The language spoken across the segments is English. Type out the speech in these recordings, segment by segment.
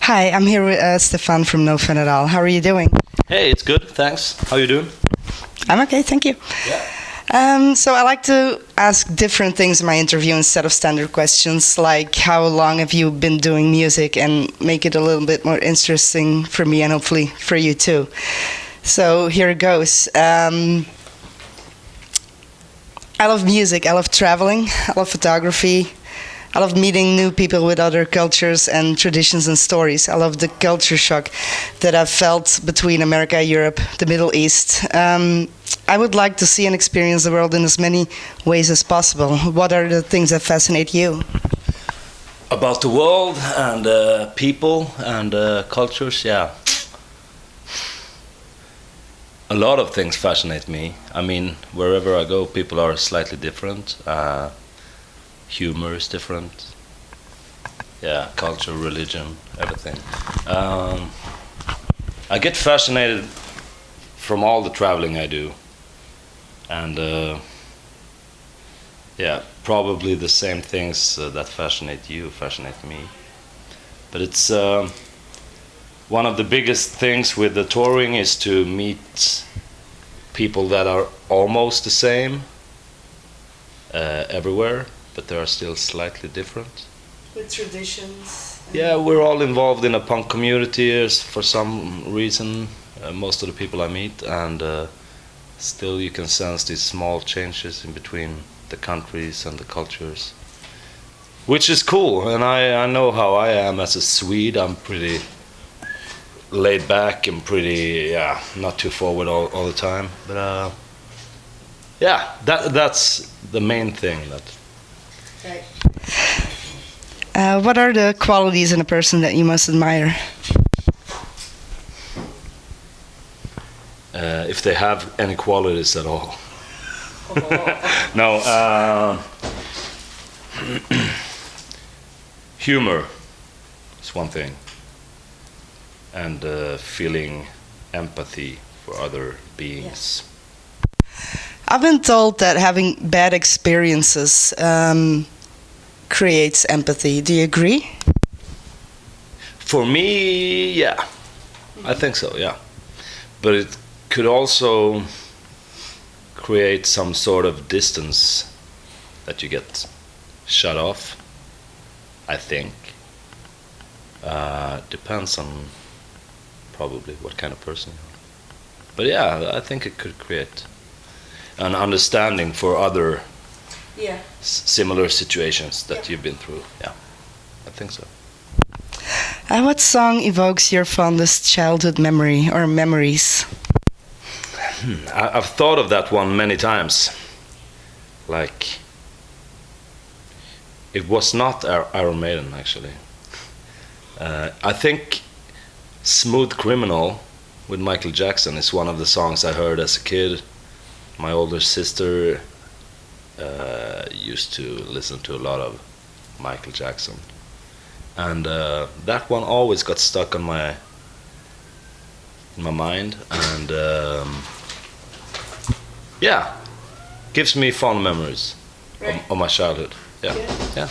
Hi, I'm here with Stefan from No Fun at All. How are you doing? Hey, it's good, thanks. How you doing? I'm okay, thank you. So I like to ask different things in my interview instead of standard questions, like how long have you been doing music, and make it a little bit more interesting for me and hopefully for you too. So here it goes. I love music, I love traveling, I love photography, I love meeting new people with other cultures and traditions and stories. I love the culture shock that I've felt between America, Europe, the Middle East. I would like to see and experience the world in as many ways as possible. What are the things that fascinate you? About the world and people and cultures, yeah. A lot of things fascinate me. I mean, wherever I go, people are slightly different. Humor is different. Yeah, culture, religion, everything. I get fascinated from all the traveling I do. And yeah, probably the same things that fascinate you fascinate me. But it's one of the biggest things with the touring is to meet people that are almost the same everywhere, but they are still slightly different. With traditions? Yeah, we're all involved in a punk community for some reason, most of the people I meet, and still you can sense these small changes in between the countries and the cultures, which is cool. And I know how I am as a Swede. I'm pretty laid back and pretty, yeah, not too forward all the time. But yeah, that's the main thing. Right. What are the qualities in a person that you most admire? If they have any qualities at all. No. Humor is one thing, and feeling empathy for other beings. I've been told that having bad experiences creates empathy. Do you agree? For me, yeah. I think so, yeah. But it could also create some sort of distance that you get shut off, I think. Depends on probably what kind of person you are. But yeah, I think it could create an understanding for other similar situations that you've been through. Yeah, I think so. What song evokes your fondest childhood memory or memories? I've thought of that one many times. Like, it was not Iron Maiden, actually. I think Smooth Criminal with Michael Jackson is one of the songs I heard as a kid. My older sister used to listen to a lot of Michael Jackson. And that one always got stuck on in my mind, and yeah, gives me fond memories of my childhood. Yeah.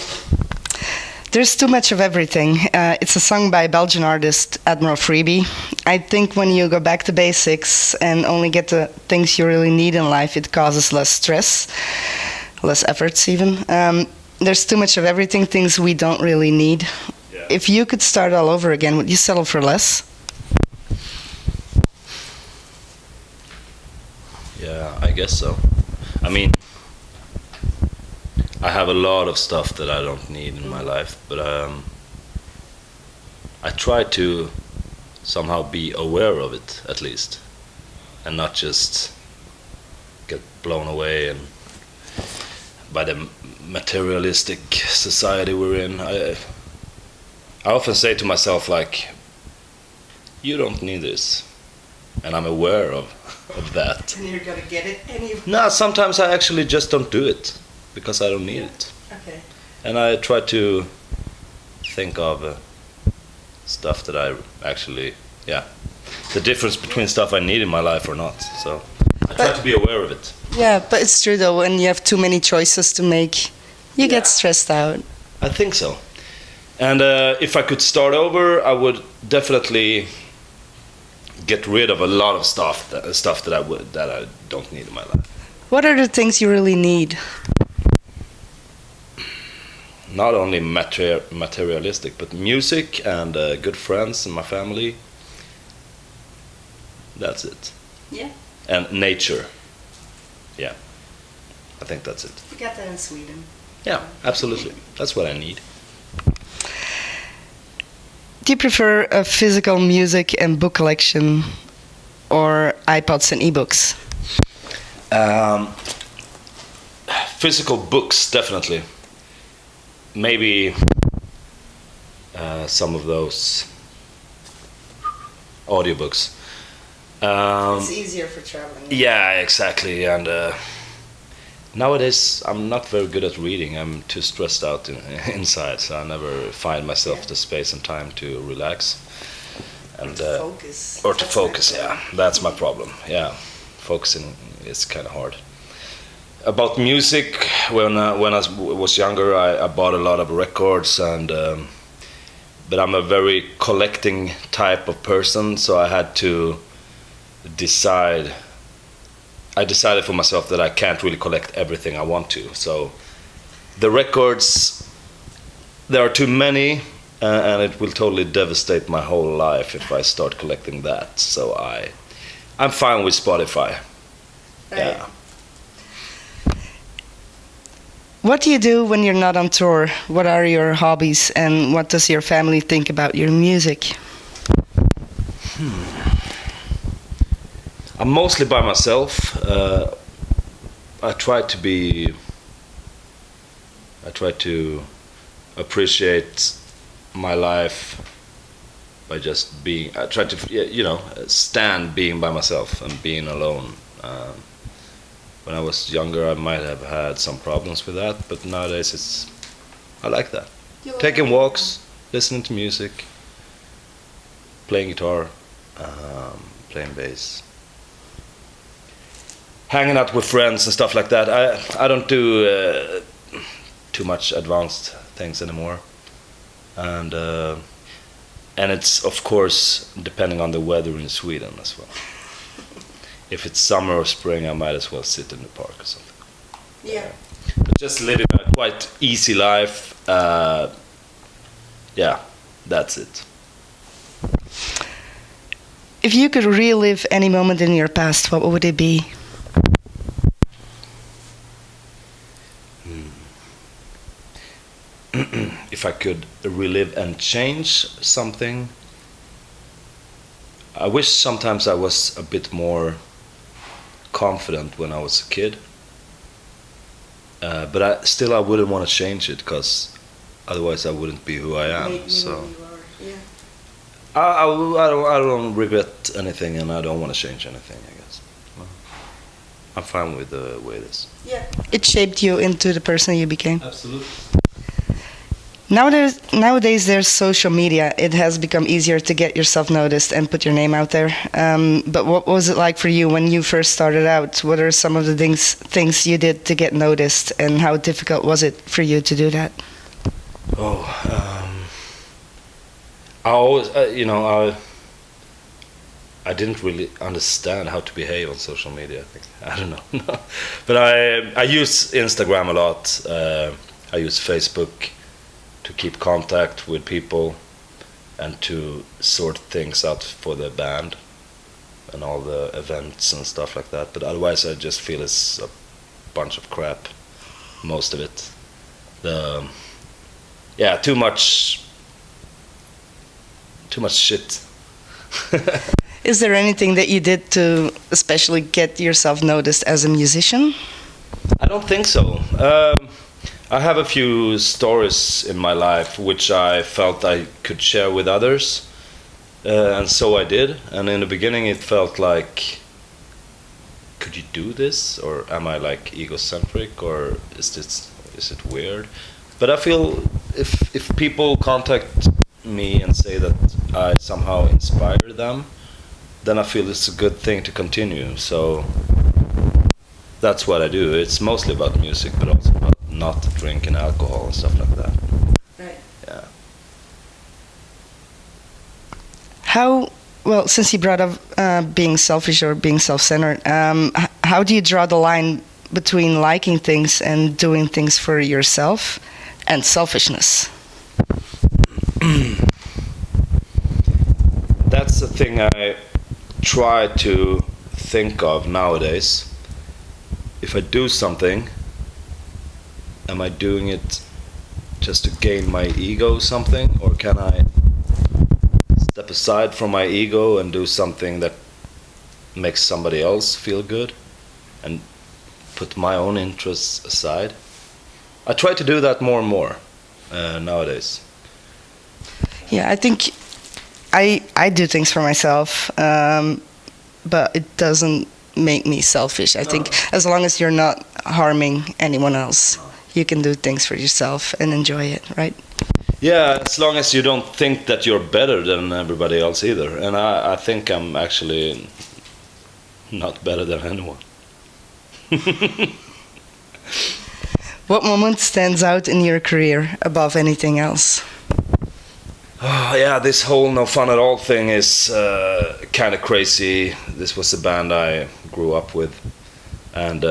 There's too much of everything. It's a song by a Belgian artist, Admiral Freebie. I think when you go back to basics and only get the things you really need in life, it causes less stress, less efforts even. There's too much of everything, things we don't really need. Yeah. If you could start all over again, would you settle for less? Yeah, I guess so. I mean, I have a lot of stuff that I don't need in my life, but I try to somehow be aware of it, at least, and not just get blown away and by the materialistic society we're in. I often say to myself, like, you don't need this, and I'm aware of that. And you're gonna get it anyway. No, sometimes I actually just don't do it because I don't need it. Okay. And I try to think of stuff that I actually, the difference between stuff I need in my life or not. So I try to be aware of it. Yeah, but it's true though, when you have too many choices to make, you get stressed out. I think so. And if I could start over, I would definitely get rid of a lot of stuff that I don't need in my life. What are the things you really need? Not only materialistic, but music and good friends and my family. That's it. Yeah. And nature. Yeah, I think that's it. You got that in Sweden. Yeah, absolutely. That's what I need. Do you prefer a physical music and book collection or iPods and ebooks? Physical books, definitely. Maybe some of those audiobooks. It's easier for traveling. Yeah, exactly. And nowadays, I'm not very good at reading. I'm too stressed out inside, so I never find myself the space and time to relax. And Focus. or to focus. Yeah, that's my problem. Yeah, focusing is kind of hard. About music, when I was younger, I bought a lot of records, and but I'm a very collecting type of person, so I had to decide. I decided for myself that I can't really collect everything I want to. So the records, there are too many, and it will totally devastate my whole life if I start collecting that. So I'm fine with Spotify. Right. Yeah. What do you do when you're not on tour? What are your hobbies, and what does your family think about your music? I'm mostly by myself. I try to appreciate my life by just being. I try to, stand being by myself and being alone. When I was younger, I might have had some problems with that, but nowadays I like that. Taking walks, listening to music, playing guitar, playing bass, hanging out with friends and stuff like that. I don't do too much advanced things anymore, and it's of course depending on the weather in Sweden as well. If it's summer or spring, I might as well sit in the park or something. Yeah. But just living a quite easy life. Yeah, that's it. If you could relive any moment in your past, what would it be? If I could relive and change something, I wish sometimes I was a bit more confident when I was a kid, but I wouldn't want to change it, because otherwise I wouldn't be who I am. So I don't regret anything, and I don't want to change anything, I guess. I'm fine with the way it is. Yeah. It shaped you into the person you became. Absolutely. Nowadays there's social media. It has become easier to get yourself noticed and put your name out there. But what was it like for you when you first started out? What are some of the things you did to get noticed, and how difficult was it for you to do that? I always, I didn't really understand how to behave on social media. I think I don't know, but I use Instagram a lot. I use Facebook to keep contact with people and to sort things out for the band and all the events and stuff like that. But otherwise, I just feel it's a bunch of crap, most of it. Too much shit. Is there anything that you did to especially get yourself noticed as a musician? I don't think so. I have a few stories in my life which I felt I could share with others, and so I did. And in the beginning it felt like, could you do this? Or am I like egocentric? Or is it weird? But I feel if people contact me and say that I somehow inspire them, then I feel it's a good thing to continue. So that's what I do. It's mostly about music, but also about not drinking alcohol and stuff like that. Right. Yeah. How, well, since you brought up being selfish or being self-centered, how do you draw the line between liking things and doing things for yourself and selfishness? That's the thing I try to think of nowadays. If I do something, am I doing it just to gain my ego something, or can I step aside from my ego and do something that makes somebody else feel good and put my own interests aside? I try to do that more and more nowadays. Yeah, I think I do things for myself, but it doesn't make me selfish. I think as long as you're not harming anyone else, you can do things for yourself and enjoy it, right? Yeah, as long as you don't think that you're better than everybody else either. And I think I'm actually not better than anyone. What moment stands out in your career above anything else? Oh, yeah, this whole No Fun At All thing is kind of crazy. This was a band I grew up with. And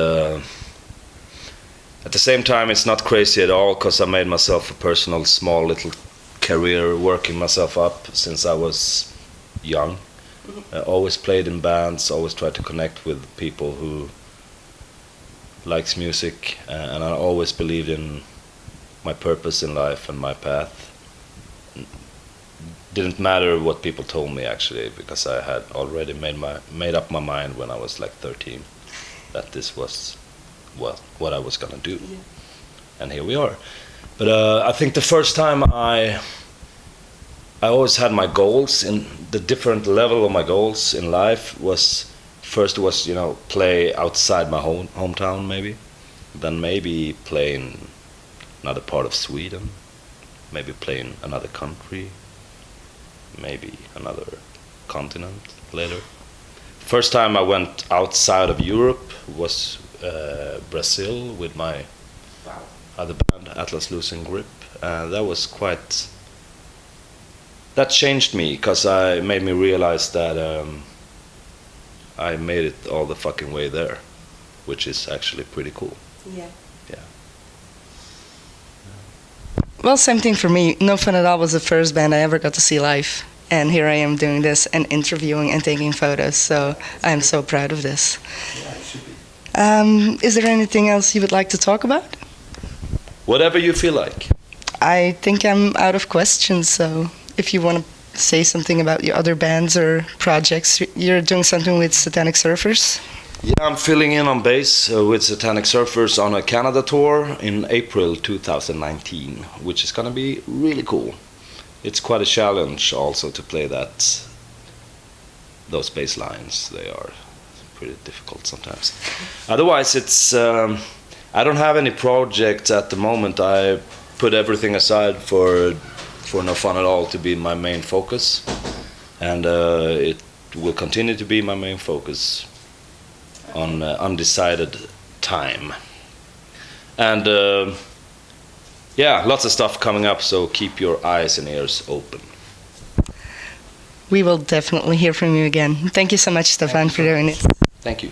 at the same time, it's not crazy at all, because I made myself a personal, small little career working myself up since I was young. I always played in bands, always tried to connect with people who likes music, and I always believed in my purpose in life and my path. Didn't matter what people told me, actually, because I had already made up my mind when I was like 13 that this was what I was gonna do. Yeah. And here we are. But I think the first time I always had my goals, in the different level of my goals in life was, first was, you know, play outside my hometown maybe, then maybe play in another part of Sweden, maybe play in another country, maybe another continent later. First time I went outside of Europe was Brazil with my other band, Atlas Losing Grip. That was quite... That changed me, because I made me realize that I made it all the fucking way there, which is actually pretty cool. Yeah. Yeah. Well, same thing for me. No Fun At All was the first band I ever got to see live. And here I am doing this and interviewing and taking photos. So I am so proud of this. Yeah, it should be. Is there anything else you would like to talk about? Whatever you feel like. I think I'm out of questions. So if you want to say something about your other bands or projects, you're doing something with Satanic Surfers? Yeah, I'm filling in on bass with Satanic Surfers on a Canada tour in April 2019, which is going to be really cool. It's quite a challenge also to play those bass lines. They are pretty difficult sometimes. Otherwise, it's I don't have any projects at the moment. I put everything aside for No Fun At All to be my main focus, and it will continue to be my main focus on undecided time. And yeah, lots of stuff coming up, so keep your eyes and ears open. We will definitely hear from you again. Thank you so much, Stefan, for doing it. Thank you.